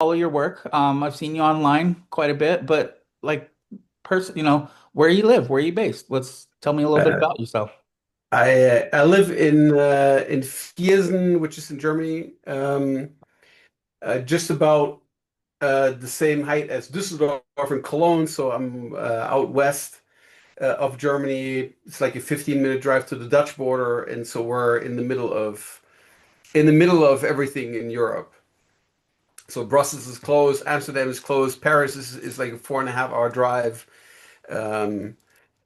follow your work. I've seen you online quite a bit, but like where you live, where you based? Let's tell me a little bit Uh, about yourself. I live in Viersen, which is in Germany, just about the same height as Düsseldorf and Cologne. So I'm out west of Germany. It's like a 15-minute drive to the Dutch border, and so we're in the middle of everything in Europe. So Brussels is closed, Amsterdam is closed, Paris is like a 4.5 hour drive. Um,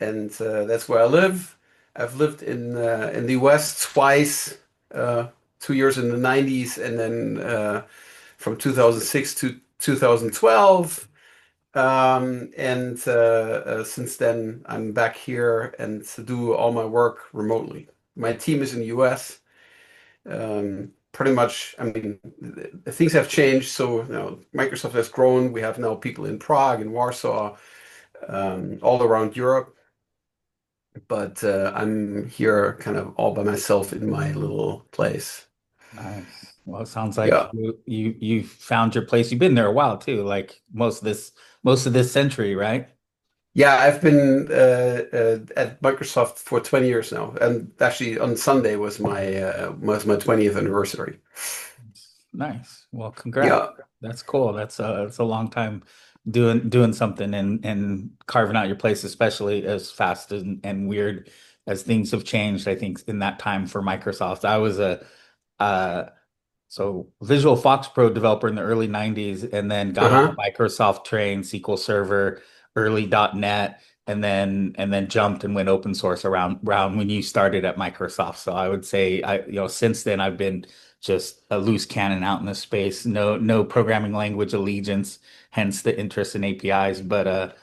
and that's where I live. I've lived in the West twice, 2 years in the 90s, and then from 2006 to 2012. And since then, I'm back here and to do all my work remotely. My team is in the US. Pretty much, I mean, things have changed. So, Microsoft has grown. We have now people in Prague and Warsaw, all around Europe. But I'm here kind of all by myself in my little place. Nice. Well, it sounds like Yeah. you found your place. You've been there a while too, like most of this century, right? Yeah, I've been at Microsoft for 20 years now. And actually on Sunday was my 20th anniversary. Nice. Well, congrats. Yeah. That's cool. That's a long time doing something and carving out your place, especially as fast and weird as things have changed, I think, in that time for Microsoft. I was a uh Visual Fox Pro developer in the early 90s and then got on the Uh-huh. Microsoft train, SQL Server, early .NET, and then jumped and went open source around when you started at Microsoft. So I would say since then I've been just a loose cannon out in the space. No programming language allegiance, hence the interest in APIs, but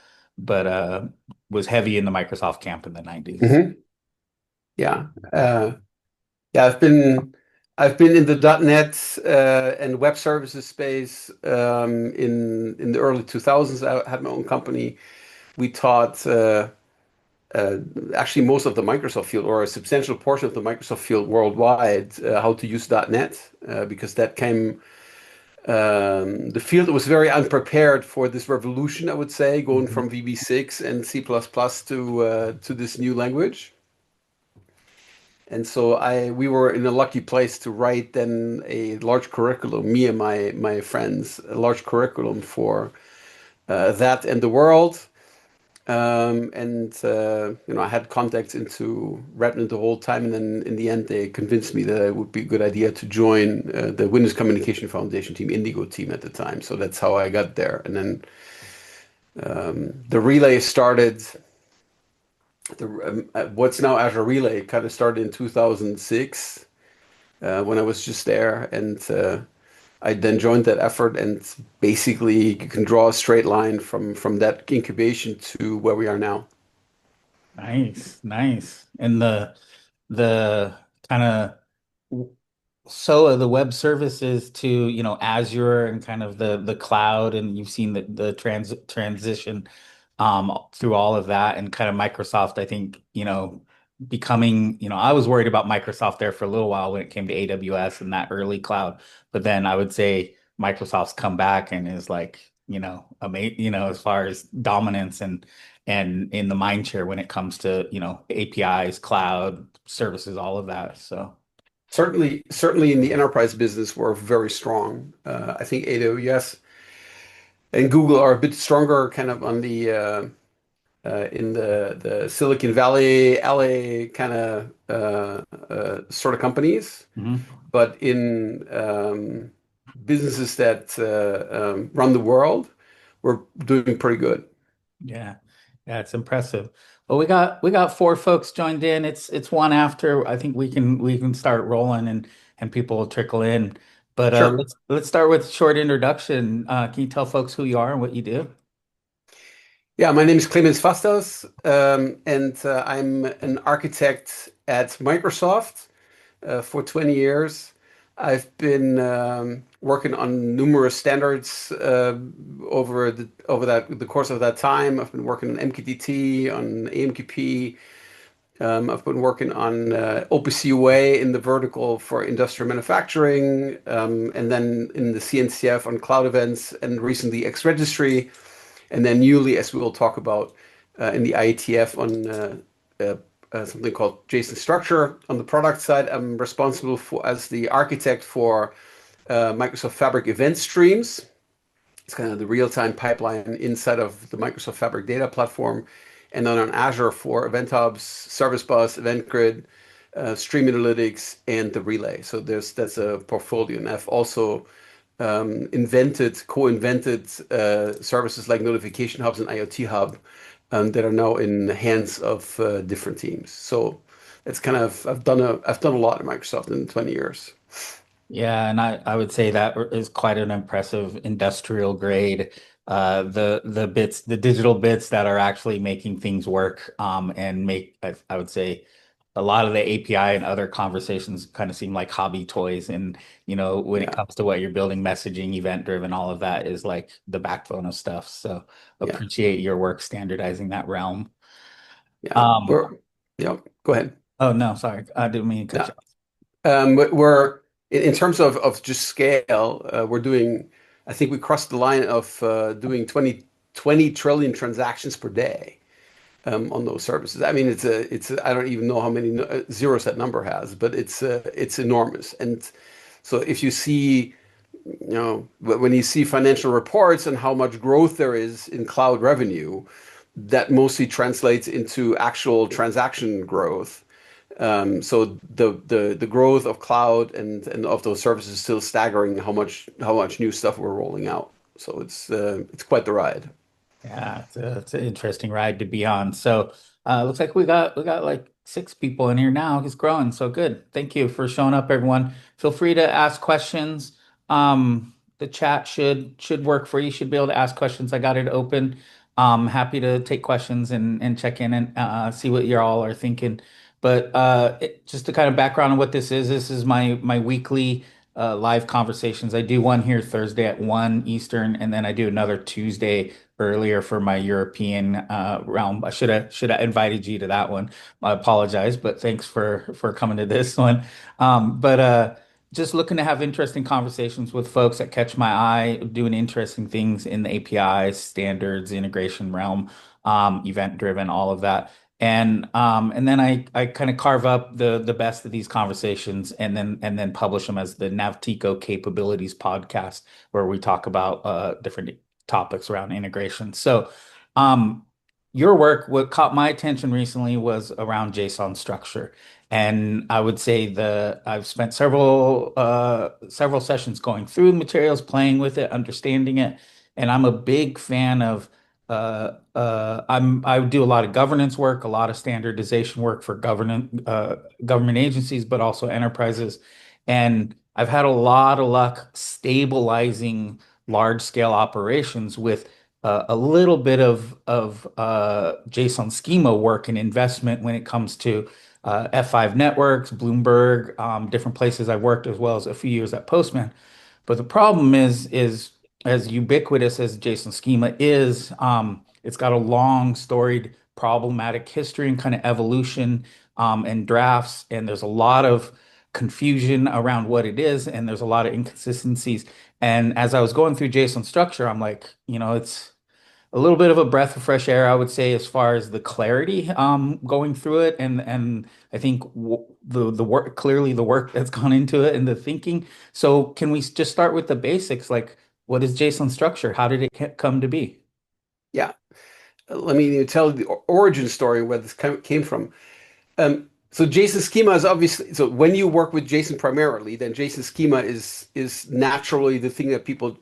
was heavy in the Microsoft camp in the 90s. Hmm. Yeah. Yeah, I've been in the .NET and web services space in the early 2000s. I had my own company. We taught uh, actually most of the Microsoft field, or a substantial portion of the Microsoft field worldwide, how to use .NET, because that came the field was very unprepared for this revolution, I would say, going Mhm. from VB6 and C++ to this new language. And so we were in a lucky place to write then a large curriculum, me and my friends, a large curriculum for that and the world. And I had contacts into Redmond the whole time, and then in the end, they convinced me that it would be a good idea to join the Windows Communication Foundation team, Indigo team at the time. So that's how I got there. And then the relay started. What's now Azure Relay kind of started in 2006 when I was just there, and I then joined that effort. And basically, you can draw a straight line from that incubation to where we are now. Nice, nice. And the kind of so are the web services to, Azure and kind of the cloud, and you've seen the transition through all of that and kind of Microsoft, I think, becoming, I was worried about Microsoft there for a little while when it came to AWS and that early cloud, but then I would say Microsoft's come back and is like, as far as dominance and in the mind share when it comes to, APIs, cloud services, all of that. So. Certainly in the enterprise business, we're very strong. I think AWS and Google are a bit stronger kind of on the in the Silicon Valley, LA kind of sort of companies. Mhm. But in businesses that run the world, we're doing pretty good. Yeah. Yeah, it's impressive. Well, we got four folks joined in. It's one after. I think we can start rolling and people will trickle in. But Sure. let's start with a short introduction. Can you tell folks who you are and what you do? Yeah, my name is Clemens Vasters, and I'm an architect at Microsoft for 20 years. I've been working on numerous standards over the course of that time. I've been working on MQTT, on AMQP, I've been working on OPC UA in the vertical for industrial manufacturing, and then in the CNCF on CloudEvents, and recently xRegistry, and then newly, as we will talk about, in the IETF on something called JSON Structure. On the product side, I'm responsible for as the architect for Microsoft Fabric Eventstreams. It's kind of the real-time pipeline inside of the Microsoft Fabric data platform. And then on Azure for Event Hubs, Service Bus, Event Grid, Stream Analytics, and the Relay. So that's a portfolio. And I've also co-invented services like Notification Hubs and IoT Hub that are now in the hands of different teams. So it's kind of I've done a lot at Microsoft in 20 years. Yeah, and I would say that is quite an impressive industrial grade. The digital bits that are actually making things work, and make I would say a lot of the API and other conversations kind of seem like hobby toys. And when it Yeah, comes to what you're building, messaging, event driven, all of that is like the backbone of stuff. So yeah, appreciate your work standardizing that realm. yeah. Um, Yeah. Go ahead. oh no, sorry, I didn't mean to cut No. you off. But we're in terms of just scale, we're doing, I think we crossed the line of doing 20 trillion transactions per day on those services. I mean, I don't even know how many zeros that number has, but it's enormous. And so if you see, when you see financial reports and how much growth there is in cloud revenue, that mostly translates into actual transaction growth. So the growth of cloud and of those services is still staggering how much new stuff we're rolling out. So it's quite the ride. Yeah, it's an interesting ride to be on. So looks like we got like six people in here now. It's growing, so good. Thank you for showing up, everyone. Feel free to ask questions. The chat should work for you. You should be able to ask questions. I got it open. Happy to take questions and check in and see what you all are thinking. But just to kind of background on what this is my weekly live conversations. I do one here Thursday at 1 Eastern, and then I do another Tuesday earlier for my European realm. I should have invited you to that one. I apologize, but thanks for coming to this one. But just looking to have interesting conversations with folks that catch my eye, doing interesting things in the API standards, integration realm, event driven, all of that. And then I kind of carve up the best of these conversations and then publish them as the Navtico Capabilities podcast, where we talk about different topics around integration. So, um, your work, what caught my attention recently was around JSON structure. And I would say I've spent several sessions going through the materials, playing with it, understanding it. And I'm a big fan of I do a lot of governance work, a lot of standardization work for government agencies, but also enterprises. And I've had a lot of luck stabilizing large scale operations with a little bit of JSON schema work and investment when it comes to F5 networks, Bloomberg, different places I've worked, as well as a few years at Postman. But the problem is as ubiquitous as JSON schema is, it's got a long storied problematic history and kind of evolution, and drafts, and there's a lot of confusion around what it is, and there's a lot of inconsistencies. And as I was going through JSON structure, I'm like, it's a little bit of a breath of fresh air, I would say, as far as the clarity going through it, and I think the work, clearly the work that's gone into it and the thinking. So can we just start with the basics? Like, what is JSON structure? How did it come to be? Yeah. Let me tell the origin story where this came from. So JSON schema is obviously, so when you work with JSON primarily, then JSON schema is naturally the thing that people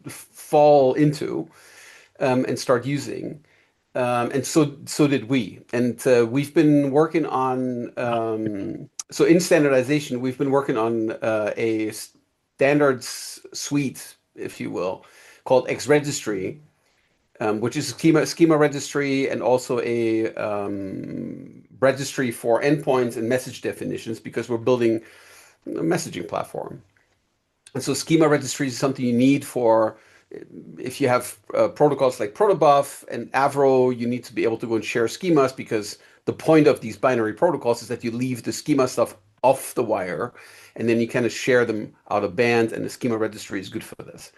fall into and start using. And so did we. And we've been working on so in standardization, we've been working on a standards suite, if you will, called xRegistry, which is a schema registry and also a registry for endpoints and message definitions because we're building a messaging platform. And so schema registry is something you need for if you have protocols like Protobuf and Avro, you need to be able to go and share schemas because the point of these binary protocols is that you leave the schema stuff off the wire, and then you kind of share them out of band, and the schema registry is good for this.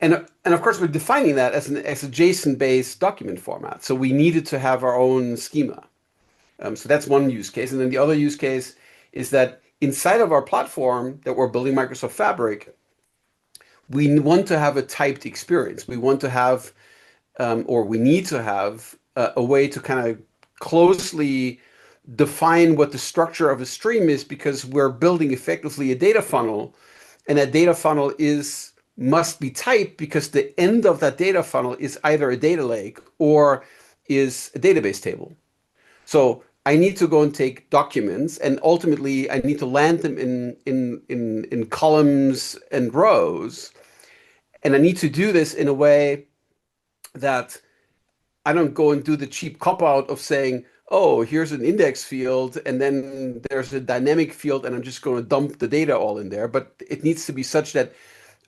And of course, we're defining that as a JSON-based document format. So we needed to have our own schema. So that's one use case. And then the other use case is that inside of our platform that we're building Microsoft Fabric, we want to have a typed experience. We want to have, or we need to have a way to kind of closely define what the structure of a stream is, because we're building effectively a data funnel, and that data funnel must be typed because the end of that data funnel is either a data lake or is a database table. So I need to go and take documents, and ultimately I need to land them in columns and rows. And I need to do this in a way that I don't go and do the cheap cop out of saying, oh, here's an index field, and then there's a dynamic field, and I'm just going to dump the data all in there. But it needs to be such that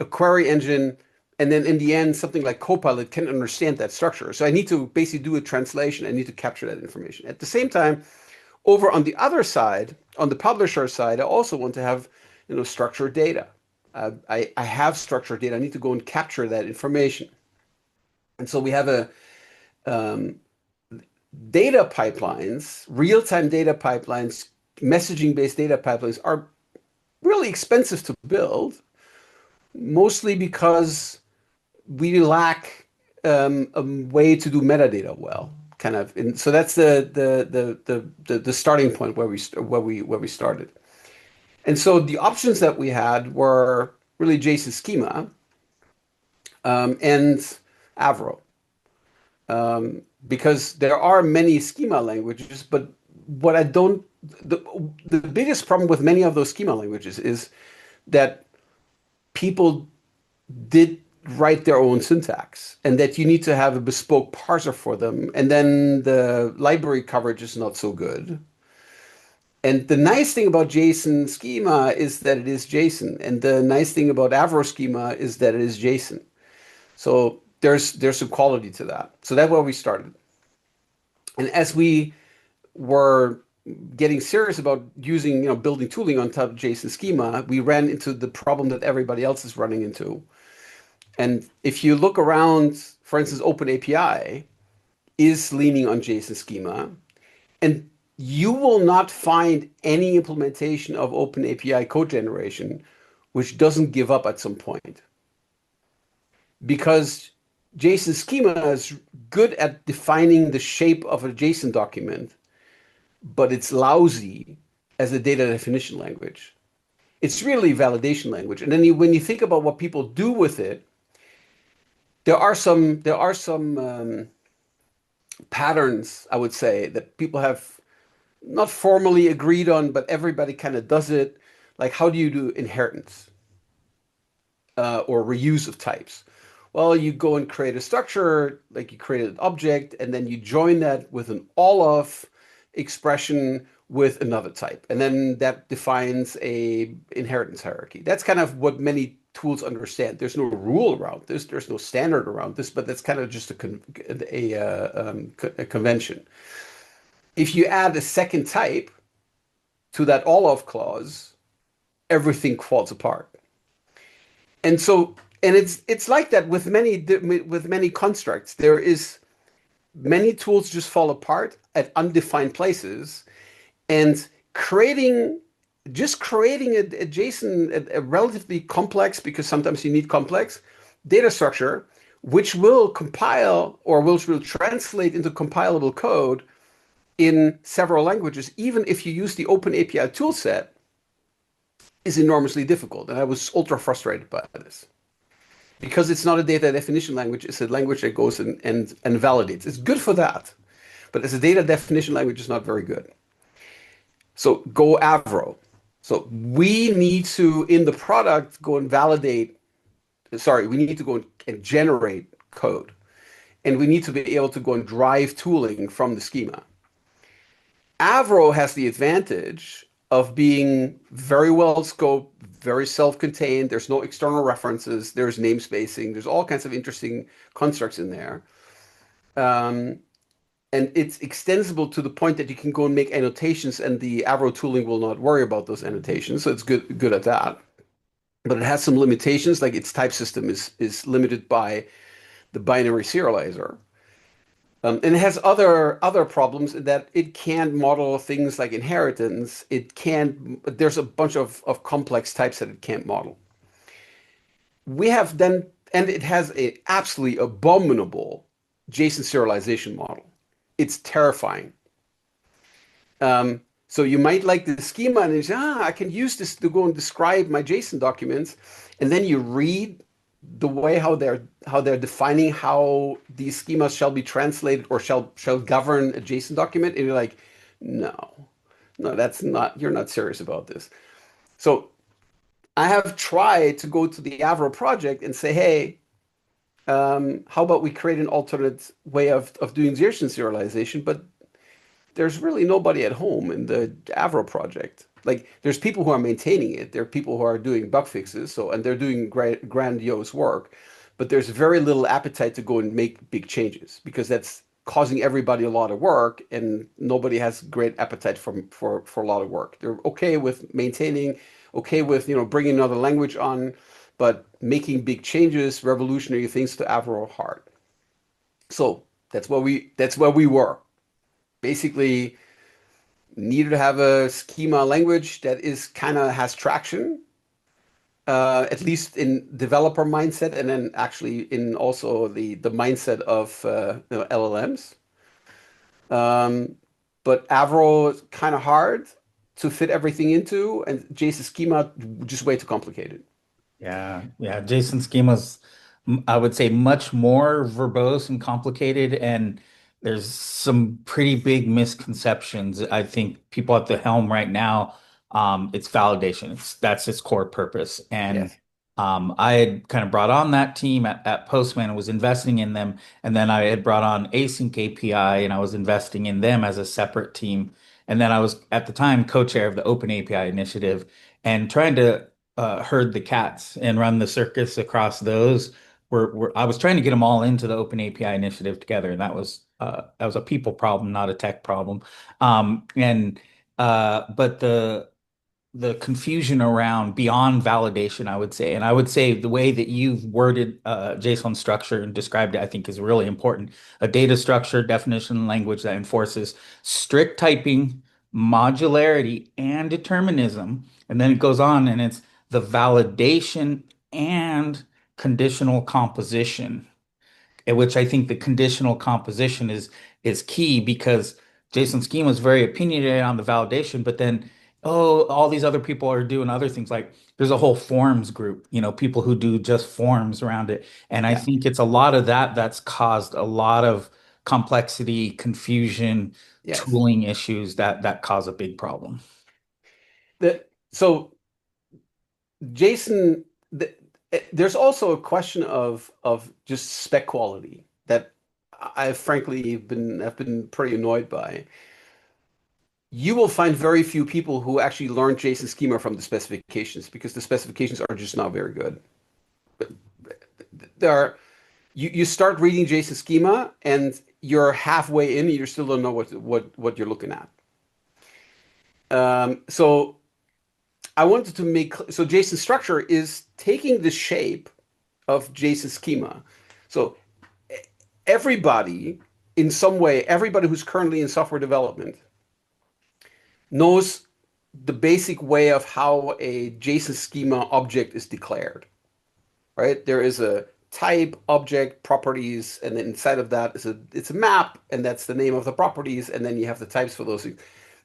a query engine, and then in the end, something like Copilot can understand that structure. So I need to basically do a translation. I need to capture that information. At the same time, over on the other side, on the publisher side, I also want to have, structured data. I have structured data. I need to go and capture that information. And so we have data pipelines, real-time data pipelines, messaging-based data pipelines are really expensive to build, mostly because we lack a way to do metadata well, kind of. And so that's the starting point where we started. And so the options that we had were really JSON Schema and Avro, because there are many schema languages, but what I don't the biggest problem with many of those schema languages is that people did write their own syntax, and that you need to have a bespoke parser for them, and then the library coverage is not so good. And the nice thing about JSON Schema is that it is JSON, and the nice thing about Avro Schema is that it is JSON. So there's some quality to that. So that's where we started. And as we were getting serious about using, building tooling on top of JSON Schema, we ran into the problem that everybody else is running into. And if you look around, for instance, OpenAPI is leaning on JSON Schema, and you will not find any implementation of OpenAPI code generation which doesn't give up at some point. Because JSON Schema is good at defining the shape of a JSON document, but it's lousy as a data definition language. It's really a validation language. And then when you think about what people do with it, there are some patterns, I would say, that people have not formally agreed on, but everybody kind of does it. Like, how do you do inheritance or reuse of types? Well, you go and create a structure, like you create an object, and then you join that with an all of expression with another type. And then that defines a inheritance hierarchy. That's kind of what many tools understand. There's no rule around this. There's no standard around this, but that's kind of just a convention. If you add a second type to that all of clause, everything falls apart. And so, and it's like that with many constructs. There is many tools just fall apart at undefined places, and creating a JSON, a relatively complex, because sometimes you need complex data structure, which will compile or which will translate into compilable code in several languages, even if you use the OpenAPI toolset, is enormously difficult. And I was ultra frustrated by this. Because it's not a data definition language, it's a language that goes and validates. It's good for that. But as a data definition language, it's not very good. So go Avro. So we need to, in the product, go and validate. Sorry, we need to go and generate code. And we need to be able to go and drive tooling from the schema. Avro has the advantage of being very well scoped, very self-contained. There's no external references. There's name spacing. There's all kinds of interesting constructs in there. And it's extensible to the point that you can go and make annotations, and the Avro tooling will not worry about those annotations. So it's good at that. But it has some limitations, like its type system is limited by the binary serializer. And it has other problems in that it can't model things like inheritance. It can't, there's a bunch of complex types that it can't model. We have then, and it has a absolutely abominable JSON serialization model. It's terrifying. So you might like the schema and you say, I can use this to go and describe my JSON documents. And then you read the way how they're defining how these schemas shall be translated or shall govern a JSON document, and you're like, no, no, that's not, you're not serious about this. So I have tried to go to the Avro project and say, hey, how about we create an alternate way of doing JSON serialization? But there's really nobody at home in the Avro project. Like there's people who are maintaining it. There are people who are doing bug fixes. So, and they're doing great, grandiose work, but there's very little appetite to go and make big changes because that's causing everybody a lot of work, and nobody has great appetite for a lot of work. They're okay with maintaining, okay with, bringing another language on, but making big changes, revolutionary things to Avro are hard. So that's where we were. Basically, needed to have a schema language that is kind of has traction, at least in developer mindset, and then actually in also the mindset of LLMs. Um, but Avro is kind of hard to fit everything into, and JSON schema just way too complicated. Yeah, yeah. JSON schemas, I would say, much more verbose and complicated, and there's some pretty big misconceptions. I think people at the helm right now, it's validation. That's its core purpose. And Yes. I had kind of brought on that team at Postman and was investing in them. And then I had brought on Async API and I was investing in them as a separate team. And then I was at the time co-chair of the Open API initiative and trying to herd the cats and run the circus across those. I was trying to get them all into the Open API initiative together, and that was a people problem, not a tech problem. And but the confusion around beyond validation, I would say, and I would say the way that you've worded JSON structure and described it, I think is really important. A data structure, definition, language that enforces strict typing, modularity, and determinism. And then it goes on and it's the validation and conditional composition, in which I think the conditional composition is key because JSON schema is very opinionated on the validation, but then all these other people are doing other things. Like there's a whole forms group, people who do just forms around it. And I Yeah. think it's a lot of that that's caused a lot of complexity, confusion, Yes. tooling issues that cause a big problem. So Jason, there's also a question of just spec quality that I frankly have been pretty annoyed by. You will find very few people who actually learn JSON schema from the specifications because the specifications are just not very good. There are you start reading JSON schema and you're halfway in and you still don't know what you're looking at. So I wanted to make so JSON structure is taking the shape of JSON schema. So everybody in some way, everybody who's currently in software development knows the basic way of how a JSON schema object is declared, right? There is a type, object, properties, and then inside of that is it's a map, and that's the name of the properties, and then you have the types for those things.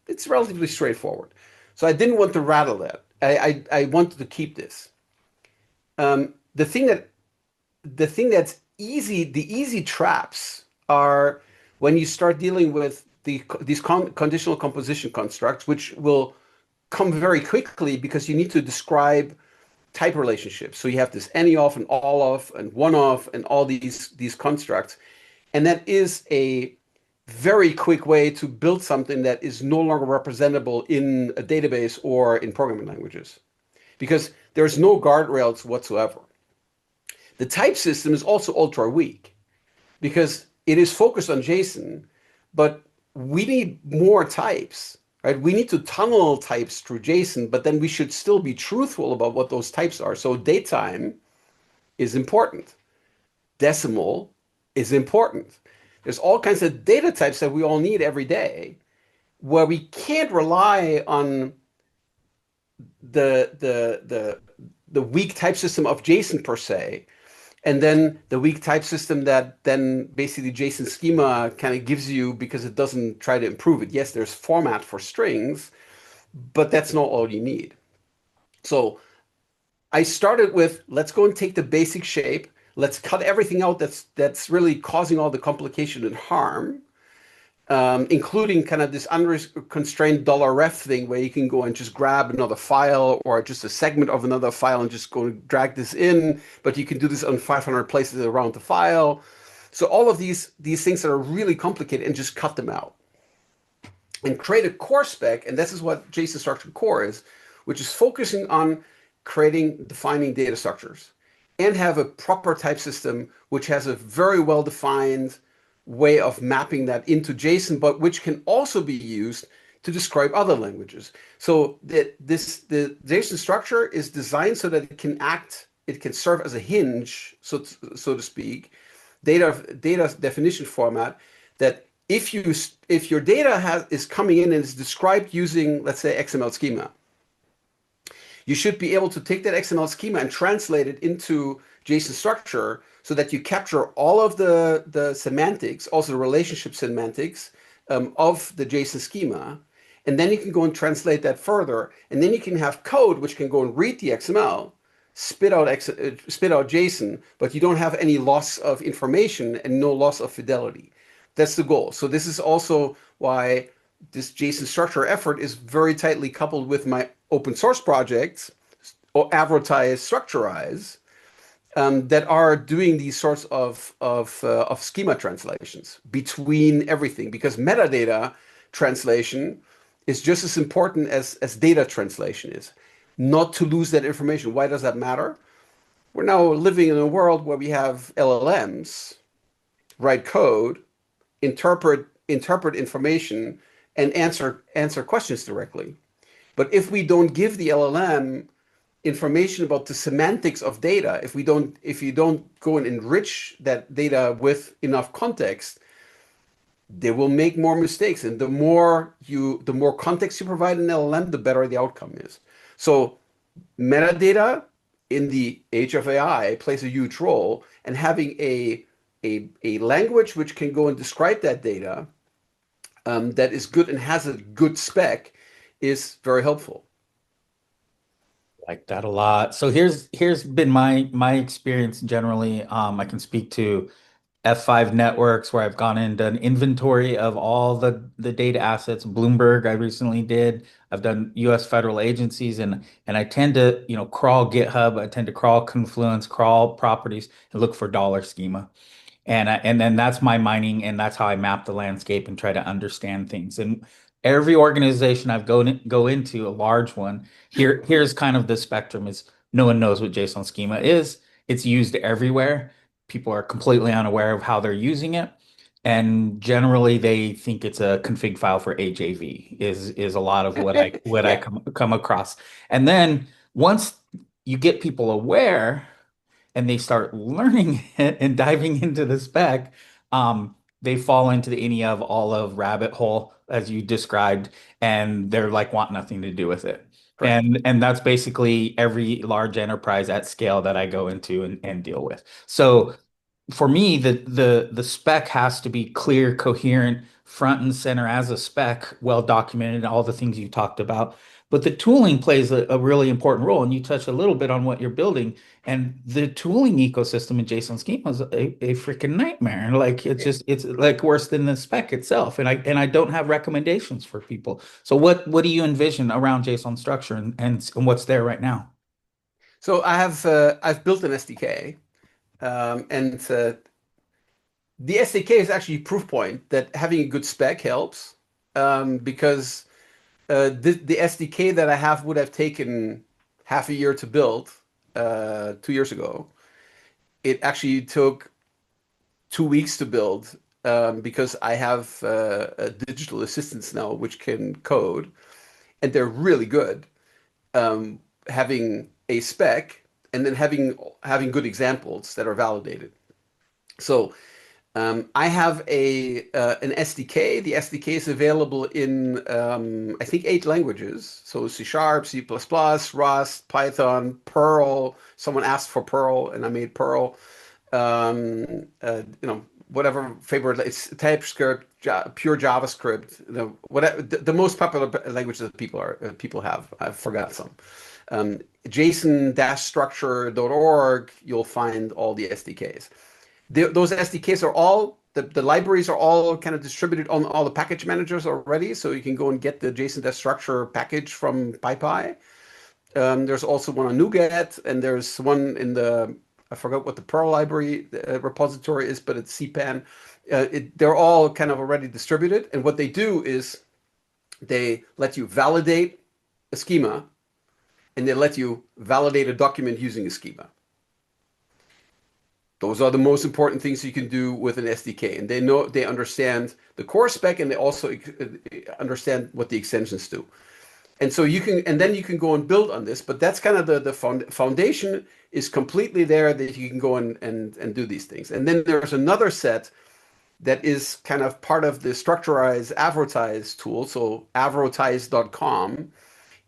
It's relatively straightforward. So I didn't want to rattle that. I wanted to keep this. Um, the thing that the thing that's easy, the easy traps are when you start dealing with these conditional composition constructs, which will come very quickly because you need to describe type relationships. So you have this any of and all of and one of and all these constructs. And that is a very quick way to build something that is no longer representable in a database or in programming languages because there's no guardrails whatsoever. The type system is also ultra weak because it is focused on JSON, but we need more types, right? We need to tunnel types through JSON, but then we should still be truthful about what those types are. So datetime is important. Decimal is important. There's all kinds of data types that we all need every day where we can't rely on the weak type system of JSON per se, and then the weak type system that then basically JSON schema kind of gives you because it doesn't try to improve it. Yes, there's format for strings, but that's not all you need. So I started with let's go and take the basic shape. Let's cut everything out that's really causing all the complication and harm, including kind of this unconstrained $ref thing where you can go and just grab another file or just a segment of another file and just go and drag this in, but you can do this on 500 places around the file. So all of these things that are really complicated and just cut them out and create a core spec. And this is what JSON Structure Core is, which is focusing on creating, defining data structures and have a proper type system, which has a very well-defined way of mapping that into JSON, but which can also be used to describe other languages. So the JSON structure is designed so that it can act, it can serve as a hinge, so to speak, data definition format that if your data is coming in and is described using, let's say, XML schema, you should be able to take that XML schema and translate it into JSON structure so that you capture all of the semantics, also the relationship semantics of the JSON schema. And then you can go and translate that further. And then you can have code which can go and read the XML, spit out JSON, but you don't have any loss of information and no loss of fidelity. That's the goal. So this is also why this JSON structure effort is very tightly coupled with my open source projects, or Avrotize, Structurize, that are doing these sorts of schema translations between everything, because metadata translation is just as important as data translation is. Not to lose that information. Why does that matter? We're now living in a world where we have LLMs write code, interpret information, and answer questions directly. But if we don't give the LLM information about the semantics of data, if you don't go and enrich that data with enough context, they will make more mistakes. And the more context you provide in LLM, the better the outcome is. So metadata in the age of AI plays a huge role, and having a language which can go and describe that data that is good and has a good spec is very helpful. Like that a lot. So here's been my experience generally. I can speak to F5 networks where I've gone in and done inventory of all the data assets. Bloomberg, I recently did. I've done US federal agencies, and I tend to, crawl GitHub, I tend to crawl Confluence, crawl properties and look for dollar schema. And then that's my mining, and that's how I map the landscape and try to understand things. And every organization I've go into, a large one, here's kind of the spectrum is no one knows what JSON schema is. It's used everywhere. People are completely unaware of how they're using it. And generally they think it's a config file for AJV is a lot of what I Yeah. come across. And then once you get people aware and they start learning it and diving into the spec, they fall into the any of all of rabbit hole as you described, and they're like want nothing to do with it. Correct. And that's basically every large enterprise at scale that I go into and deal with. So for me, the spec has to be clear, coherent, front and center as a spec, well documented, all the things you talked about. But the tooling plays a really important role, and you touch a little bit on what you're building. And the tooling ecosystem in JSON Schema is a freaking nightmare. Like it's like worse than the spec itself. And I don't have recommendations for people. So what do you envision around JSON structure and what's there right now? So I've built an SDK, and the SDK is actually a proof point that having a good spec helps, because the SDK that I have would have taken half a year to build 2 years ago. It actually took 2 weeks to build because I have digital assistants now which can code, and they're really good. Having a spec and then having good examples that are validated. So I have a an SDK. The SDK is available in I think 8 languages. So C Sharp, C++, Rust, Python, Perl. Someone asked for Perl, and I made Perl. Whatever favorite. It's TypeScript, pure JavaScript. Whatever the most popular language that people have. I've forgot some. JSON-structure.org. You'll find all the SDKs. Those SDKs are all the libraries are all kind of distributed on all the package managers already, so you can go and get the JSON structure package from PyPy. There's also one on NuGet, and there's one in the I forgot what the Perl library repository is, but it's CPAN. They're all kind of already distributed, and what they do is they let you validate a schema, and they let you validate a document using a schema. Those are the most important things you can do with an SDK, and they understand the core spec, and they also understand what the extensions do. And so and then you can go and build on this, but that's kind of the foundation is completely there that you can go and do these things. And then there's another set that is kind of part of the structurized Avrotize tool. So avrotize.com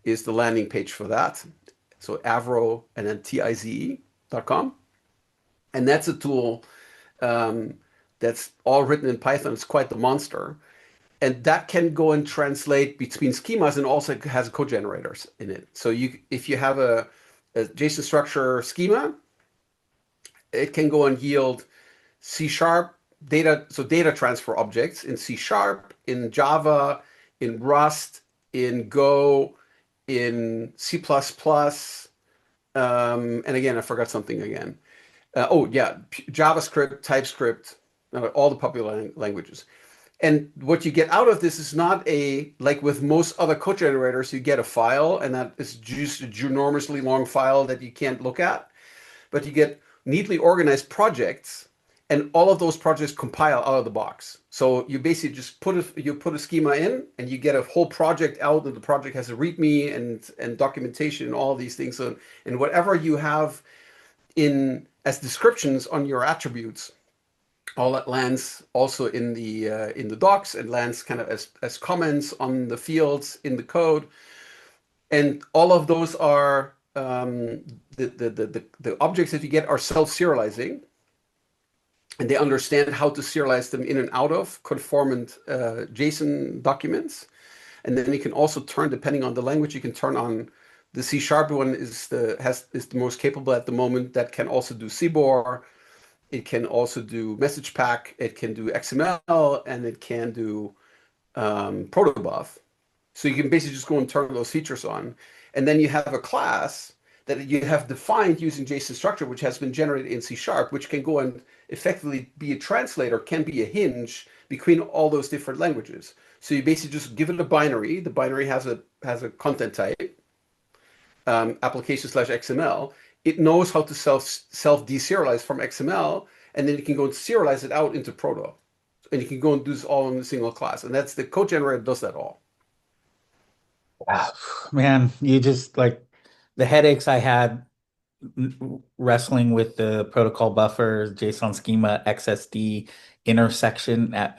is the landing page for that. So Avro and then tize.com. And that's a tool that's all written in Python. It's quite the monster. And that can go and translate between schemas and also has code generators in it. So if you have a JSON structure schema, it can go and yield C sharp data, so data transfer objects in C sharp, in Java, in Rust, in Go, in C++, and again, I forgot something again. Oh yeah, JavaScript, TypeScript, all the popular languages. And what you get out of this is not like with most other code generators, you get a file and that is just a ginormously long file that you can't look at, but you get neatly organized projects, and all of those projects compile out of the box. So you basically just put a schema in, and you get a whole project out, and the project has a README and documentation and all these things. And whatever you have in as descriptions on your attributes, all that lands also in the docs and lands kind of as comments on the fields in the code, and all of those are the objects that you get are self-serializing, and they understand how to serialize them in and out of conformant JSON documents, and then you can also turn, depending on the language, you can turn on the C sharp one is the most capable at the moment. That can also do CBOR. It can also do message pack. It can do XML, and it can do protobuf. So you can basically just go and turn those features on. And then you have a class that you have defined using JSON structure, which has been generated in C sharp, which can go and effectively be a translator, can be a hinge between all those different languages. So you basically just give it a binary. The binary has a content type, application/XML. It knows how to self deserialize from XML, and then you can go and serialize it out into Proto. And you can go and do this all in a single class. And that's the code generator does that all. Wow. Man, you just like the headaches I had wrestling with the protocol buffers, JSON schema, XSD intersection at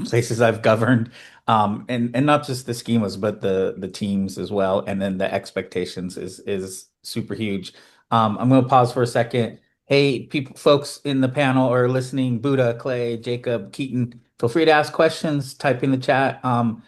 places I've governed, and not just the schemas, but the teams as well, and then the expectations is super huge. I'm going to pause for a second. Hey, people, folks in the panel or listening, Buddha, Clay, Jacob, Keaton, feel free to ask questions. Type in the chat.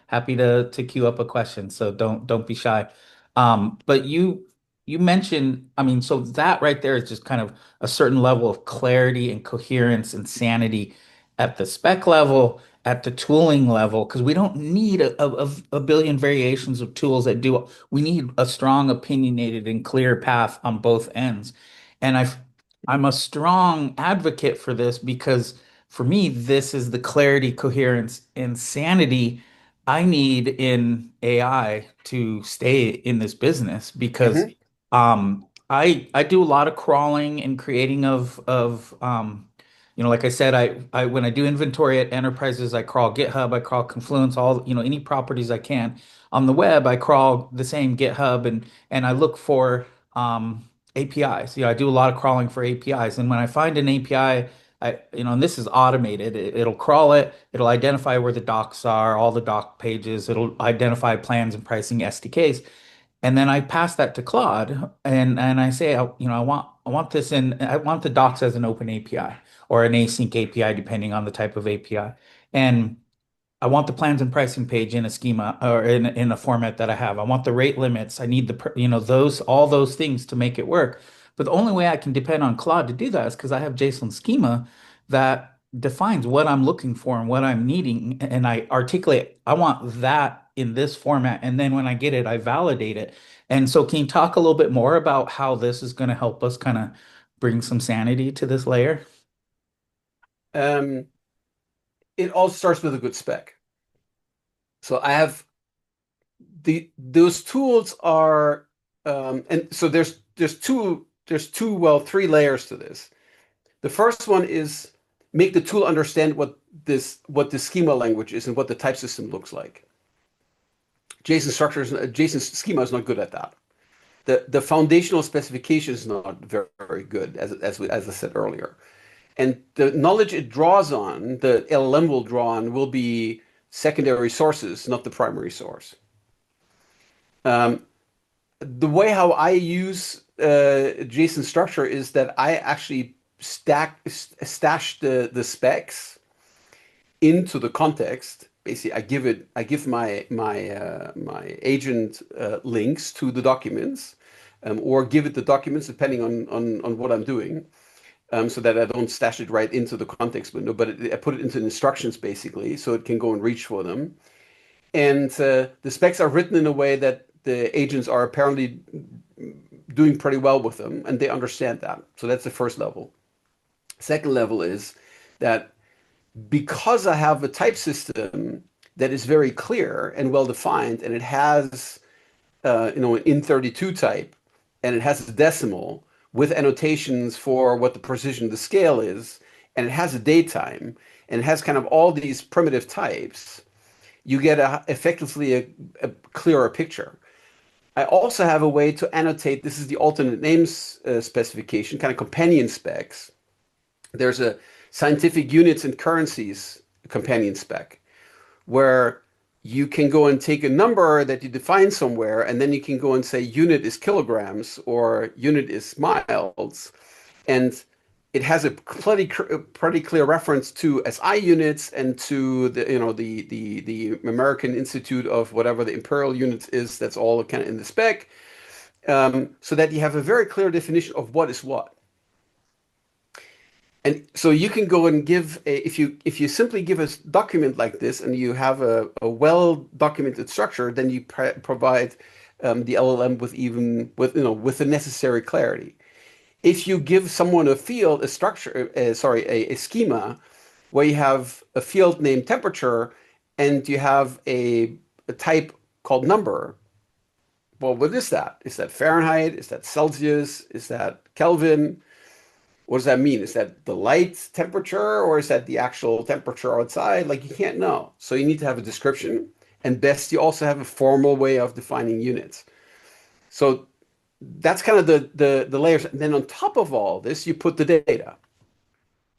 Happy to queue up a question, so don't be shy. But you mentioned, I mean, so that right there is just kind of a certain level of clarity and coherence and sanity at the spec level, at the tooling level, because we don't need a billion variations of tools that do. We need a strong, opinionated, and clear path on both ends. And I'm a strong advocate for this because for me, this is the clarity, coherence, and sanity I need in AI to stay in this business because Mm-hmm. I do a lot of crawling and creating of like I said, I when I do inventory at enterprises, I crawl GitHub, I crawl Confluence, all, any properties I can. On the web, I crawl the same GitHub and I look for APIs. I do a lot of crawling for APIs. And when I find an API, and this is automated, it'll crawl it, it'll identify where the docs are, all the doc pages, it'll identify plans and pricing SDKs. And then I pass that to Claude and I say, I want this in, I want the docs as an open API or an async API, depending on the type of API. And I want the plans and pricing page in a schema or in a format that I have. I want the rate limits. I need all those things to make it work. But the only way I can depend on Claude to do that is because I have JSON schema that defines what I'm looking for and what I'm needing. And I articulate, I want that in this format. And then when I get it, I validate it. And so can you talk a little bit more about how this is going to help us kind of bring some sanity to this layer? Um, it all starts with a good spec. So I have those tools are and so three layers to this. The first one is make the tool understand what the schema language is and what the type system looks like. JSON schema is not good at that. The foundational specification is not very, very good, as I said earlier. And the knowledge it draws on, the LLM will draw on, will be secondary sources, not the primary source. The way how I use JSON structure is that I actually stash the specs into the context. Basically, I give my agent links to the documents, or give it the documents depending on what I'm doing, so that I don't stash it right into the context window, but I put it into instructions basically, so it can go and reach for them. And the specs are written in a way that the agents are apparently doing pretty well with them, and they understand that. So that's the first level. Second level is that because I have a type system that is very clear and well defined, and it has an in32 type, and it has a decimal with annotations for what the precision of the scale is, and it has a datetime, and it has kind of all these primitive types, you get effectively a clearer picture. I also have a way to annotate. This is the alternate names specification, kind of companion specs. There's a scientific units and currencies companion spec where you can go and take a number that you define somewhere, and then you can go and say unit is kilograms or unit is miles. And it has a pretty clear reference to SI units and to the American Institute of whatever the imperial units is. That's all kind of in the spec, so that you have a very clear definition of what is what. And so you can go and give if you simply give a document like this and you have a well documented structure, then you provide the LLM with the necessary clarity. If you give someone a field, a structure, a schema, where you have a field named temperature and you have a type called number, well, what is that? Is that Fahrenheit? Is that Celsius? Is that Kelvin? What does that mean? Is that the light temperature or is that the actual temperature outside? Like you can't know. So you need to have a description. And best, you also have a formal way of defining units. So that's kind of the layers. And then on top of all this, you put the data.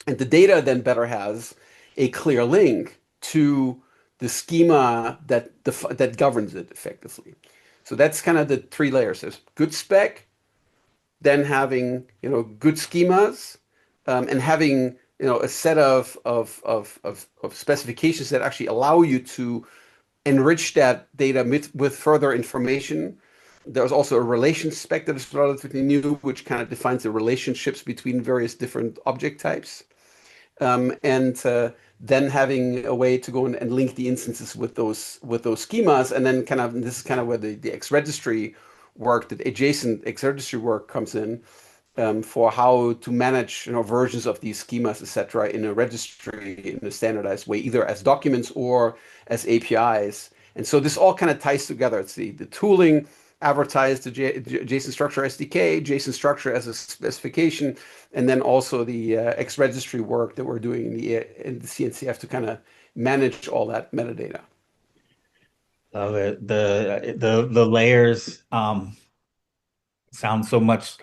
And the data then better has a clear link to the schema that governs it effectively. So that's kind of the three layers. There's good spec, then having good schemas, and having a set of specifications that actually allow you to enrich that data with further information. There's also a relation spec that is relatively new, which kind of defines the relationships between various different object types. And then having a way to go and link the instances with those schemas. And then this is kind of where the xRegistry work, the adjacent xRegistry work comes in, for how to manage versions of these schemas, etc., in a registry in a standardized way, either as documents or as APIs. And so this all kind of ties together. It's the tooling, Avrotize, the JSON Structure SDK, JSON Structure as a specification, and then also the xRegistry work that we're doing in the CNCF to kind of manage all that metadata. Love it. The layers sound so much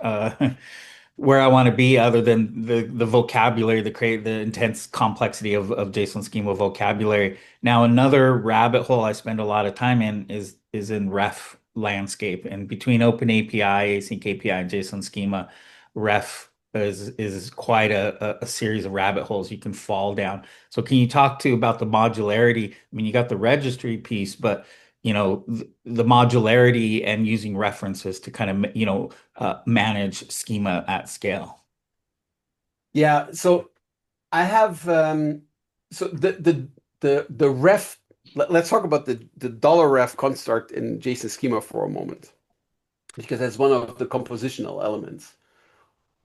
where I want to be, other than the vocabulary, the intense complexity of JSON schema vocabulary. Now, another rabbit hole I spend a lot of time in is in ref landscape, and between Open API, async API, and JSON schema, ref is quite a series of rabbit holes you can fall down. So, can you talk to about the modularity? I mean, you got the registry piece, but the modularity and using references to kind of manage schema at scale. Yeah, so I have so the ref. Let's talk about the dollar ref construct in JSON schema for a moment, because that's one of the compositional elements.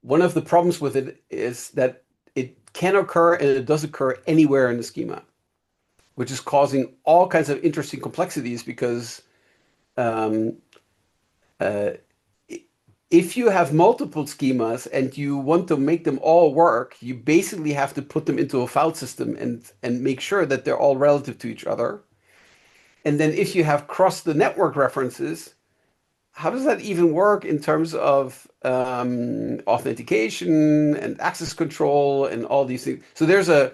One of the problems with it is that it can occur and it does occur anywhere in the schema, which is causing all kinds of interesting complexities because um, uh, if you have multiple schemas and you want to make them all work, you basically have to put them into a file system and make sure that they're all relative to each other. And then if you have cross the network references, how does that even work in terms of authentication and access control and all these things? So there's a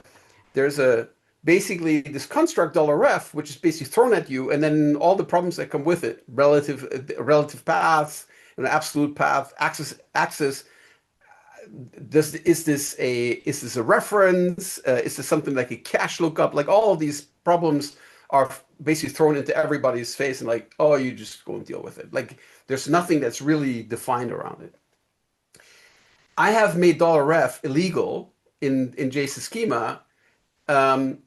basically this construct $ref, which is basically thrown at you, and then all the problems that come with it, relative paths, an absolute path, access. Is this a reference? Is this something like a cache lookup? Like all of these problems are basically thrown into everybody's face and like, oh, you just go and deal with it. Like there's nothing that's really defined around it. I have made $ref illegal in JSON schema, um,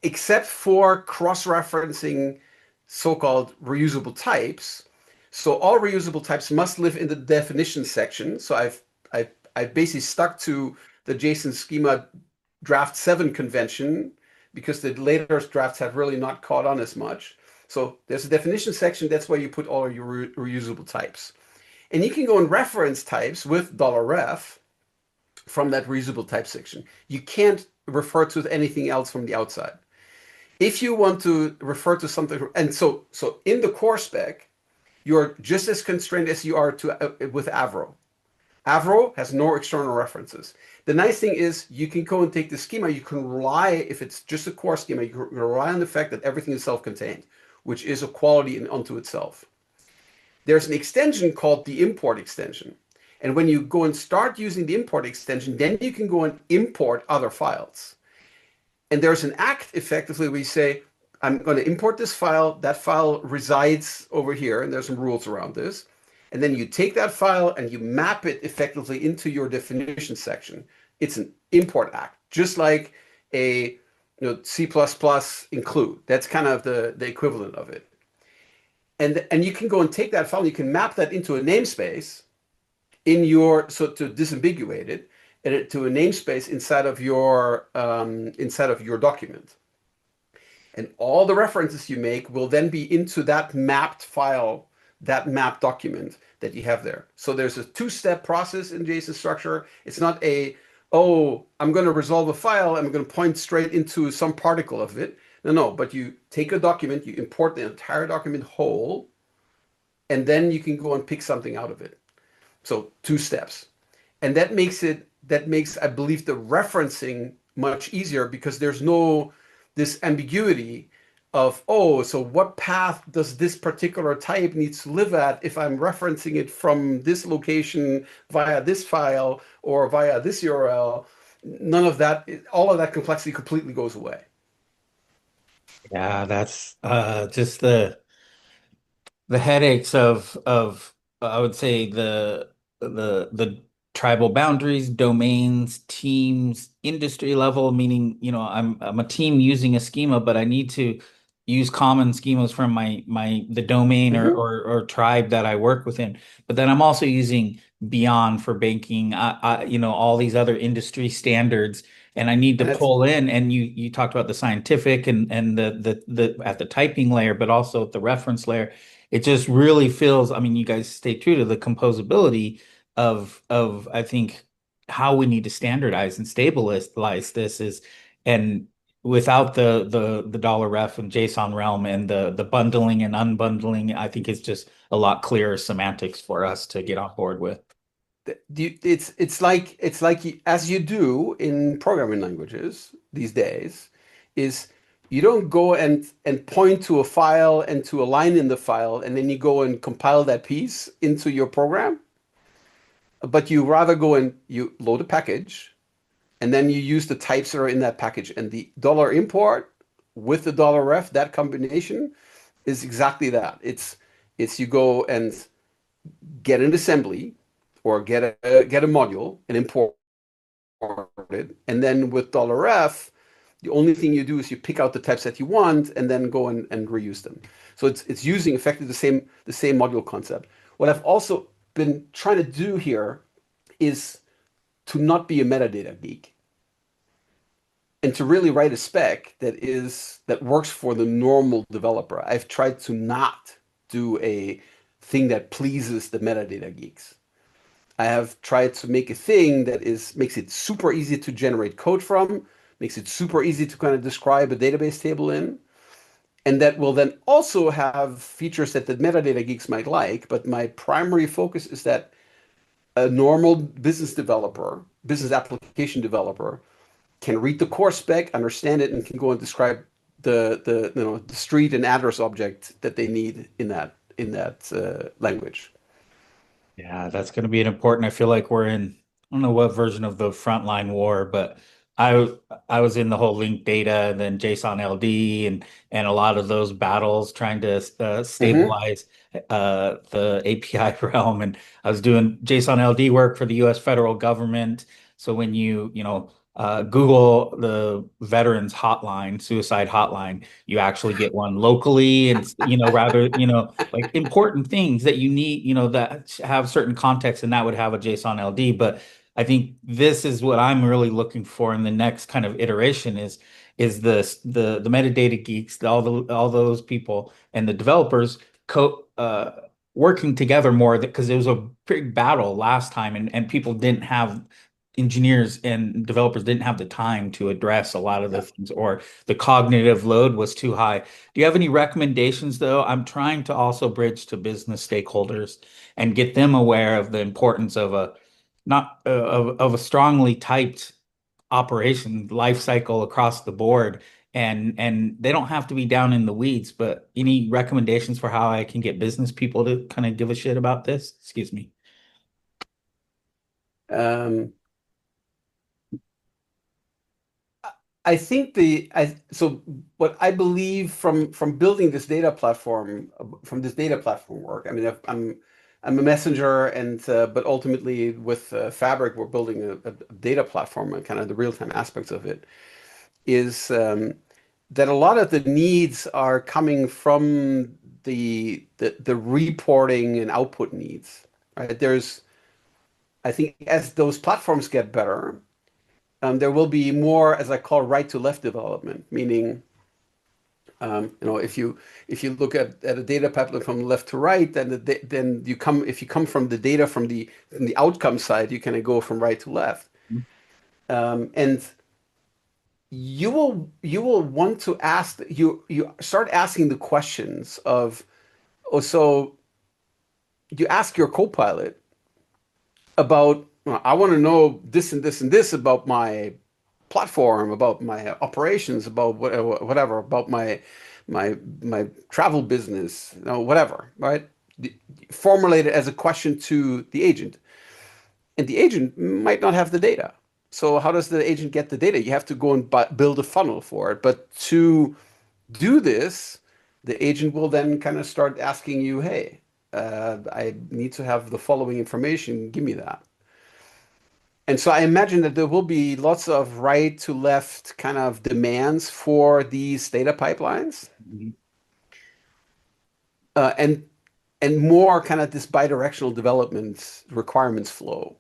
except for cross-referencing so-called reusable types. So all reusable types must live in the definition section. So I've basically stuck to the JSON schema draft 7 convention because the later drafts have really not caught on as much. So there's a definition section. That's where you put all of your reusable types. And you can go and reference types with $ref from that reusable type section. You can't refer to anything else from the outside. If you want to refer to something, and so in the core spec, you're just as constrained as you are with Avro. Avro has no external references. The nice thing is you can go and take the schema. You can rely, if it's just a core schema, you can rely on the fact that everything is self-contained, which is a quality unto itself. There's an extension called the import extension. And when you go and start using the import extension, then you can go and import other files. And there's an act effectively where you say, I'm going to import this file. That file resides over here, and there's some rules around this. And then you take that file and you map it effectively into your definition section. It's an import act, just like a C++ include. That's kind of the equivalent of it. And you can go and take that file, and you can map that into a namespace to disambiguate it, and to a namespace inside of your document. And all the references you make will then be into that mapped file, that mapped document that you have there. So there's a two-step process in JSON structure. It's not I'm going to resolve a file, I'm going to point straight into some particle of it. No, but you take a document, you import the entire document whole, and then you can go and pick something out of it. So 2 steps. And that makes, I believe, the referencing much easier because there's no this ambiguity of, so what path does this particular type needs to live at if I'm referencing it from this location via this file or via this URL? None of that, all of that complexity completely goes away. Yeah, that's just the headaches of I would say the tribal boundaries, domains, teams, industry level, meaning, I'm a team using a schema, but I need to use common schemas from the domain or, Mhm. or tribe that I work within. But then I'm also using Beyond for banking, all these other industry standards. And I need to And that's pull in, and you talked about the scientific and the at the typing layer, but also at the reference layer. it just really feels, I mean, you guys stay true to the composability of I think how we need to standardize and stabilize this is, and without the dollar ref and JSON realm and the bundling and unbundling, I think it's just a lot clearer semantics for us to get on board with. As you do in programming languages these days, is you don't go and point to a file and to a line in the file, and then you go and compile that piece into your program, but you rather go and you load a package, and then you use the types that are in that package, and the dollar import with the dollar ref, that combination is exactly that. It's you go and get an assembly or get a module and import it. And then with $ref, the only thing you do is you pick out the types that you want and then go and reuse them. So it's using effectively the same module concept. What I've also been trying to do here is to not be a metadata geek and to really write a spec that works for the normal developer. I've tried to not do a thing that pleases the metadata geeks. I have tried to make a thing that makes it super easy to generate code from, makes it super easy to kind of describe a database table in, and that will then also have features that the metadata geeks might like. But my primary focus is that a normal business developer, business application developer, can read the core spec, understand it, and can go and describe the street and address object that they need in that language. Yeah, that's going to be an important. I feel like we're in, I don't know what version of the frontline war, but I I was in the whole linked data and then JSON LD and a lot of those battles trying to Hmm. stabilize the API realm. And I was doing JSON LD work for the U.S. federal government. So when Google the veterans hotline, suicide hotline, you actually get one locally, and rather like important things that you need, that have certain context, and that would have a JSON LD. But I think this is what I'm really looking for in the next kind of iteration is the metadata geeks, all those people and the developers working together more, because it was a big battle last time, and people didn't have, engineers and developers didn't have the time to address a lot of the Yeah. things, or the cognitive load was too high. Do you have any recommendations, though? I'm trying to also bridge to business stakeholders and get them aware of the importance of a not of a strongly typed operation life cycle across the board. And they don't have to be down in the weeds, but any recommendations for how I can get business people to kind of give a shit about this? Excuse me. Um, I think so what I believe from building this data platform, from this data platform work. I mean, I'm a messenger, and but ultimately with Fabric, we're building a data platform, and kind of the real-time aspects of it is that a lot of the needs are coming from the reporting and output needs, right? I think as those platforms get better, there will be more, as I call, right to left development, meaning, if you look at a data pipeline from left to right, then if you come from the data from the outcome side, you kind of go from right to left, and you will want to ask, you start asking the questions of, oh, so you ask your copilot about, I want to know this and this and this about my platform, about my operations, about whatever, about my travel business, whatever, right? Formulate it as a question to the agent, and the agent might not have the data. So how does the agent get the data? You have to go and build a funnel for it. But to do this, the agent will then kind of start asking you, hey, I need to have the following information. Give me that. And so I imagine that there will be lots of right to left kind of demands for these data pipelines, Mhm. and more kind of this bidirectional development requirements flow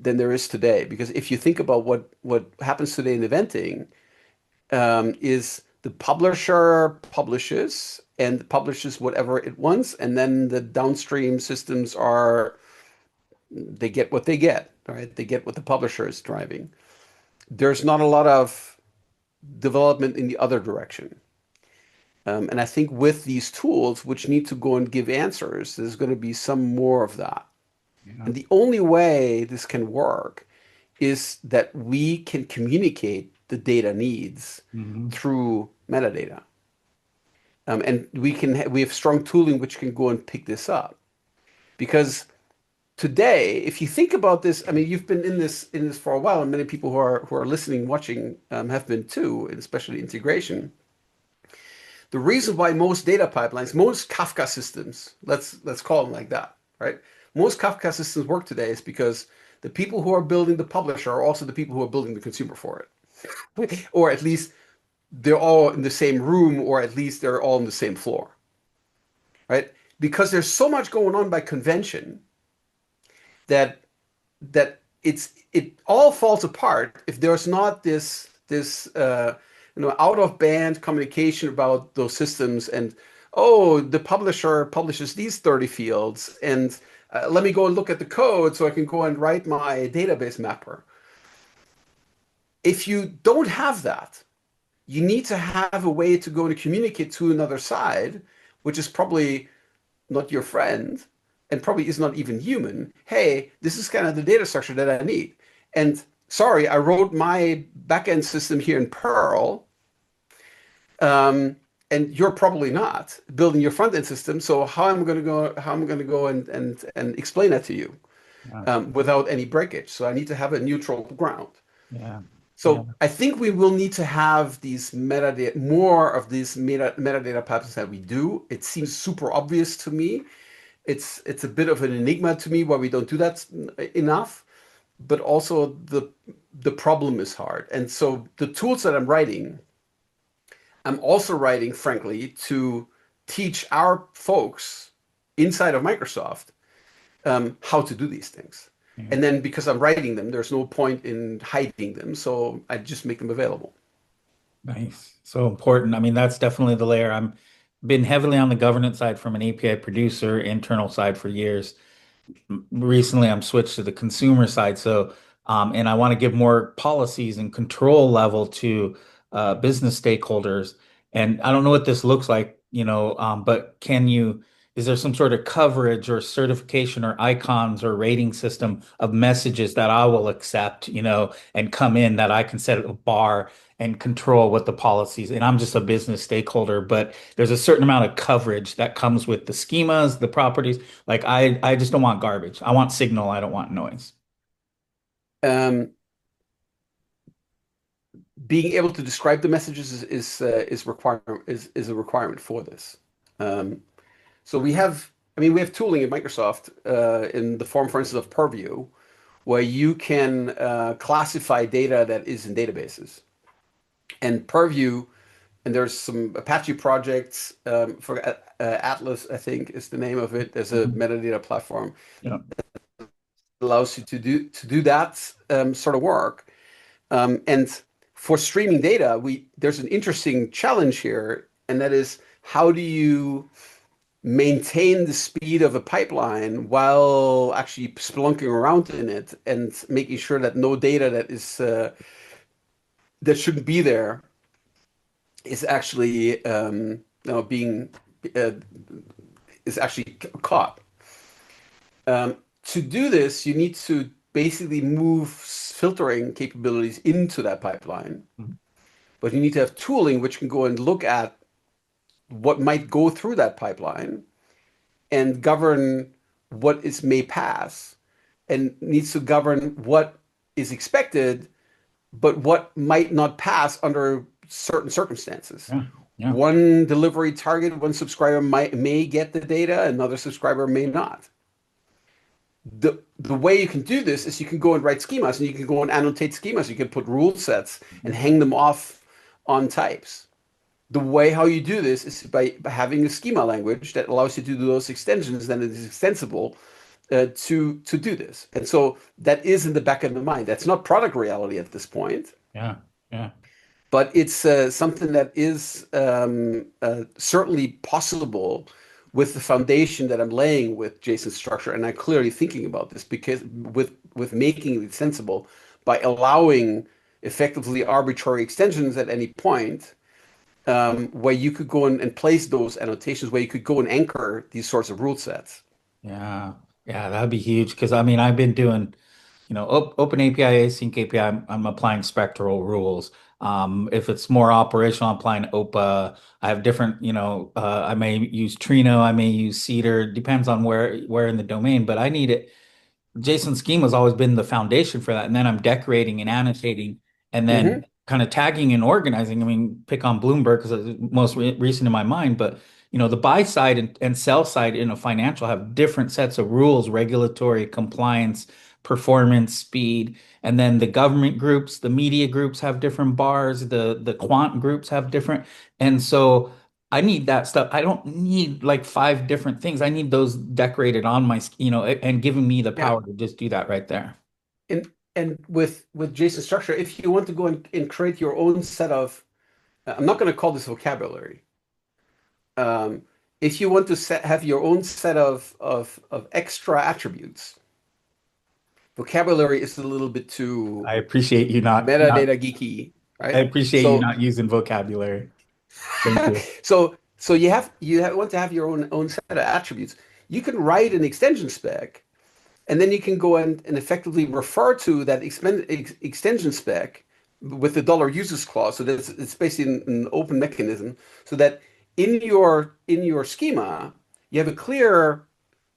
than there is today. Because if you think about what happens today in eventing, is The publisher publishes and publishes whatever it wants, and then the downstream systems are they get what they get, right? They get what the publisher is driving. There's not a lot of development in the other direction. And I think with these tools, which need to go and give answers, there's going to be some more of that. Yeah. And the only way this can work is that we can communicate the data needs Hmm. through metadata. And we have strong tooling which can go and pick this up. Because today, if you think about this, I mean, you've been in this for a while, and many people who are listening, watching, have been too, and especially integration. The reason why most data pipelines, most Kafka systems, let's call them like that, right? Most Kafka systems work today is because the people who are building the publisher are also the people who are building the consumer for it. Or at least they're all in the same room, or at least they're all on the same floor, right? Because there's so much going on by convention that it all falls apart if there's not this out of band communication about those systems. And oh, the publisher publishes these 30 fields, and let me go and look at the code so I can go and write my database mapper. If you don't have that, you need to have a way to go and communicate to another side, which is probably not your friend, and probably is not even human. Hey, this is kind of the data structure that I need. And sorry, I wrote my backend system here in Perl, um, and you're probably not building your front end system. So how am I going to go and explain that to you Yeah. without any breakage? So I need to have a neutral ground. Yeah. Yeah. So I think we will need to have these metadata, more of these metadata pipelines that we do. It seems super obvious to me. It's a bit of an enigma to me why we don't do that enough, but also the problem is hard. And so the tools that I'm also writing, frankly, to teach our folks inside of Microsoft how to do these things. Yeah. And then because I'm writing them, there's no point in hiding them, so I just make them available. Nice. So important. I mean, that's definitely the layer. I'm been heavily on the governance side from an API producer, internal side for years. Recently I'm switched to the consumer side. So, and I want to give more policies and control level to business stakeholders. And I don't know what this looks like, but is there some sort of coverage or certification or icons or rating system of messages that I will accept, and come in that I can set a bar and control what the policies, and I'm just a business stakeholder, but there's a certain amount of coverage that comes with the schemas, the properties. Like I just don't want garbage. I want signal. I don't want noise. Um, Being able to describe the messages is a requirement for this. Um, so we have tooling in Microsoft in the form, for instance, of Purview, where you can classify data that is in databases. And Purview, and there's some Apache projects for Atlas, I think is the name of it. There's a Mhm. metadata platform Yeah. that allows you to do that sort of work. And for streaming data, there's an interesting challenge here, and that is how do you maintain the speed of a pipeline while actually splunking around in it and making sure that no data that shouldn't be there is actually being uh, is actually caught. To do this, you need to basically move filtering capabilities into that pipeline, Mhm. but you need to have tooling which can go and look at what might go through that pipeline and govern what is may pass, and needs to govern what is expected, but what might not pass under certain circumstances. Yeah. Yeah. One delivery target, one subscriber may get the data, another subscriber may not. The way you can do this is you can go and write schemas, and you can go and annotate schemas. You can put rule sets and Mhm. hang them off on types. The way how you do this is by having a schema language that allows you to do those extensions, then it is extensible to do this. And so that is in the back of the mind. That's not product reality at this point, Yeah. Yeah. but it's something that is certainly possible with the foundation that I'm laying with JSON structure. And I'm clearly thinking about this because with making it sensible by allowing effectively arbitrary extensions at any point, where you could go and place those annotations, where you could go and anchor these sorts of rule sets. Yeah. Yeah, that'd be huge because I mean I've been doing, Open API, async API, I'm applying spectral rules. If it's more operational, I'm applying OPA. I have different, I may use Trino, I may use Cedar, depends on where in the domain, but I need it. JSON schema has always been the foundation for that. And then I'm decorating and annotating and then Hmm. kind of tagging and organizing. I mean, pick on Bloomberg because it's most recent in my mind, but the buy side and sell side in a financial have different sets of rules, regulatory compliance, performance, speed, and then the government groups, the media groups have different bars, the quant groups have different. And so I need that stuff. I don't need like five different things. I need those decorated on my, and giving me the Yeah. power to just do that right there. And with JSON structure, if you want to go and create your own set of, I'm not going to call this vocabulary. Um, if you want to have your own set of extra attributes, vocabulary is a little bit too I appreciate you not metadata geeky, I right? appreciate you So not using vocabulary. Thank you. so you want to have your own set of attributes. You can write an extension spec, and then you can go and effectively refer to that extension spec with the dollar users clause. So that it's basically an open mechanism, so that in your schema you have a clear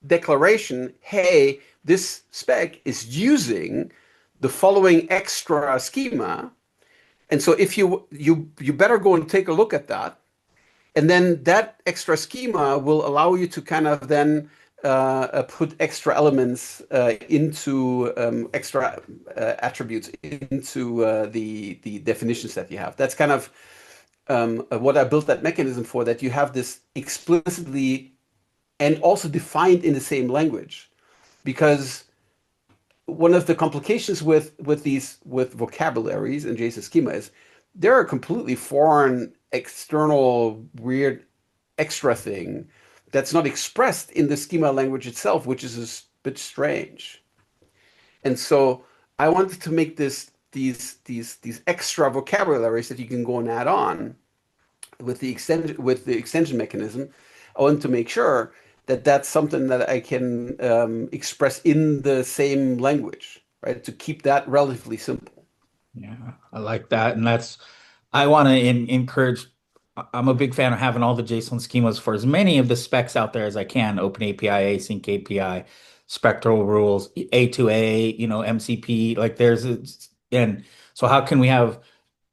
declaration. Hey, this spec is using the following extra schema, and so if you better go and take a look at that, and then that extra schema will allow you to kind of then put extra elements into extra attributes into the definitions that you have. That's kind of what I built that mechanism for, that you have this explicitly and also defined in the same language. Because one of the complications with vocabularies and JSON schema is they're a completely foreign, external, weird extra thing that's not expressed in the schema language itself, which is a bit strange. And so I wanted to make these extra vocabularies that you can go and add on with the extension mechanism. I want to make sure that that's something that I can express in the same language, right? To keep that relatively simple. Yeah, I like that. And I want to encourage, I'm a big fan of having all the JSON schemas for as many of the specs out there as I can, Open API, Async API, spectral rules, A2A, MCP, like and so how can we have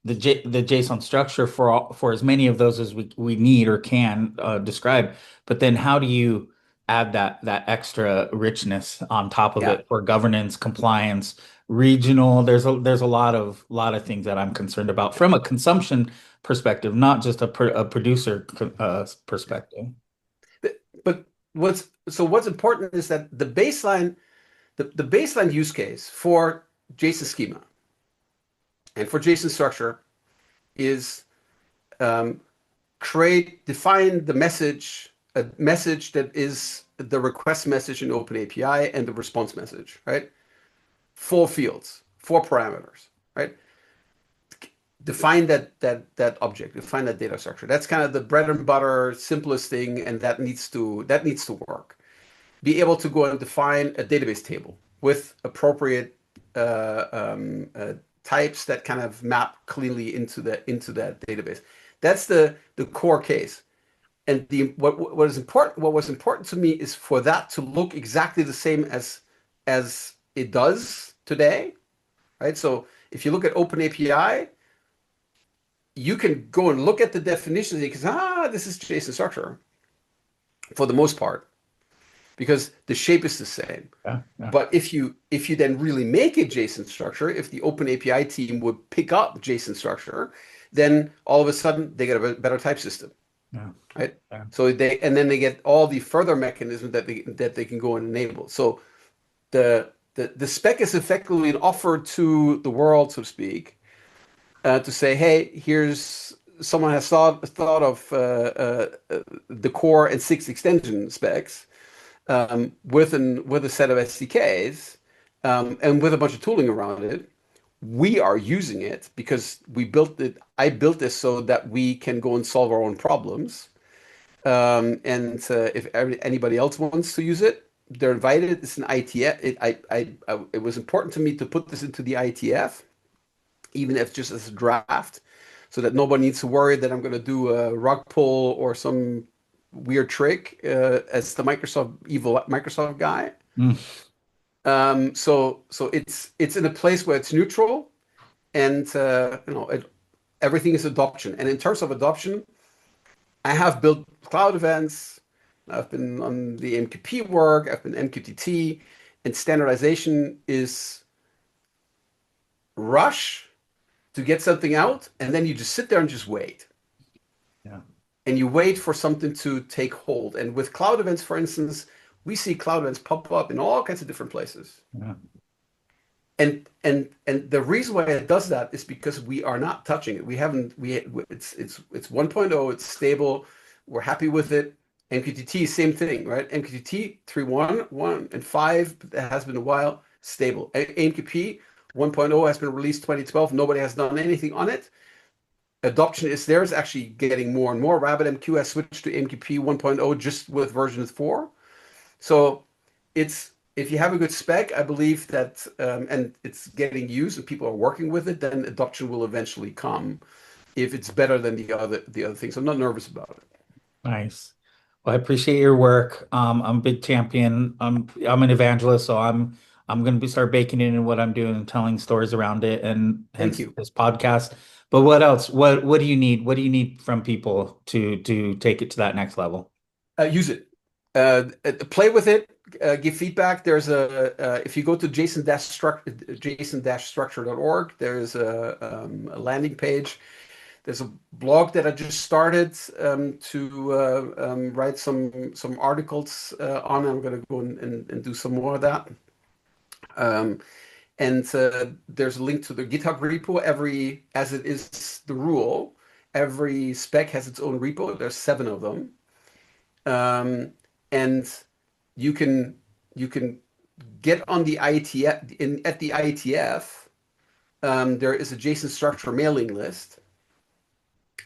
the JSON structure for as many of those as we need or can describe. But then how do you add that extra richness on top of Yeah. it for governance, compliance, regional? There's a lot of things that I'm concerned about from a consumption perspective, not just a producer perspective. But what's important is that the baseline use case for JSON schema and for JSON structure is um, define a message that is the request message in OpenAPI and the response message, right? Four fields, four parameters, right? Define that object, define that data structure. That's kind of the bread and butter, simplest thing, and that needs to work. Be able to go and define a database table with appropriate types that kind of map cleanly into that database. That's the core case. And what was important to me is for that to look exactly the same as it does today, right? So if you look at OpenAPI, you can go and look at the definitions because this is JSON structure for the most part because the shape is the same. Yeah, yeah, But if you then really make a JSON structure, if the OpenAPI team would pick up JSON structure, then all of a sudden they get a better type system, yeah, right? yeah. So then they get all the further mechanisms that they can go and enable. So the spec is effectively an offer to the world, so to speak, to say, hey, here's someone has thought of the core and six extension specs with a set of SDKs and with a bunch of tooling around it. We are using it because we built it. I built this so that we can go and solve our own problems. And if anybody else wants to use it, they're invited. It's an IETF. It was important to me to put this into the IETF, even if just as a draft, so that nobody needs to worry that I'm going to do a rug pull or some weird trick as the evil Microsoft guy. Mm, So it's in a place where it's neutral, and everything is adoption. And in terms of adoption, I have built CloudEvents. I've been on the AMQP work. I've been MQTT, and standardization is rush to get something out, and then you just sit there and just wait. yeah, And you wait for something to take hold. And with CloudEvents, for instance, we see CloudEvents pop up in all kinds of different places. yeah, And the reason why it does that is because we are not touching it. We haven't we it's 1.0, it's stable. We're happy with it. MQTT, same thing, right? MQTT 3.1, 1 and 5, that has been a while, stable. AMQP 1.0 has been released 2012. Nobody has done anything on it. Adoption is there, is actually getting more and more. RabbitMQ has switched to MQP 1.0 just with version 4. So it's if you have a good spec, I believe that, and it's getting used and people are working with it, then adoption will eventually come if it's better than the other things. I'm not nervous about it. nice. Well, I appreciate your work. I'm a big champion. I'm an evangelist, so I'm gonna be start baking it in what I'm doing and telling stories around it, and Thank hence you. this podcast. But what else? What do you need? What do you need from people to take it to that next level? Use it. Play with it. Give feedback. There's if you go to JSON-structure.org, there's a landing page. There's a blog that I just started to write some articles on. I'm going to go and do some more of that. Um, and there's a link to the GitHub repo. As it is the rule, every spec has its own repo. There's 7 of them, and you can you can get on the IETF at the IETF. There is a JSON structure mailing list.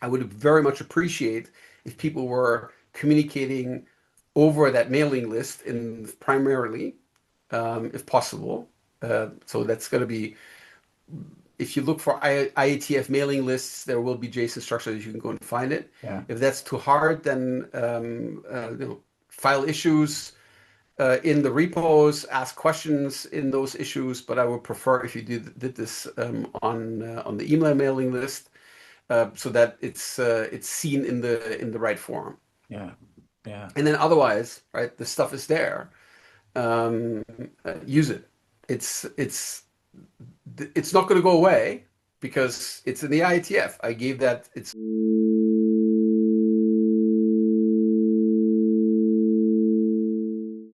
I would very much appreciate if people were communicating over that mailing list in primarily, if possible. So that's going to be, if you look for IETF mailing lists, there will be JSON structure that you can go and find it. Yeah, If that's too hard, then file issues in the repos, ask questions in those issues. But I would prefer if you did this on the email mailing list so that it's seen in the right form. yeah, yeah. And then otherwise, right, the stuff is there. Um, Use it. It's it's it's not going to go away because it's in the IETF. I gave that. It's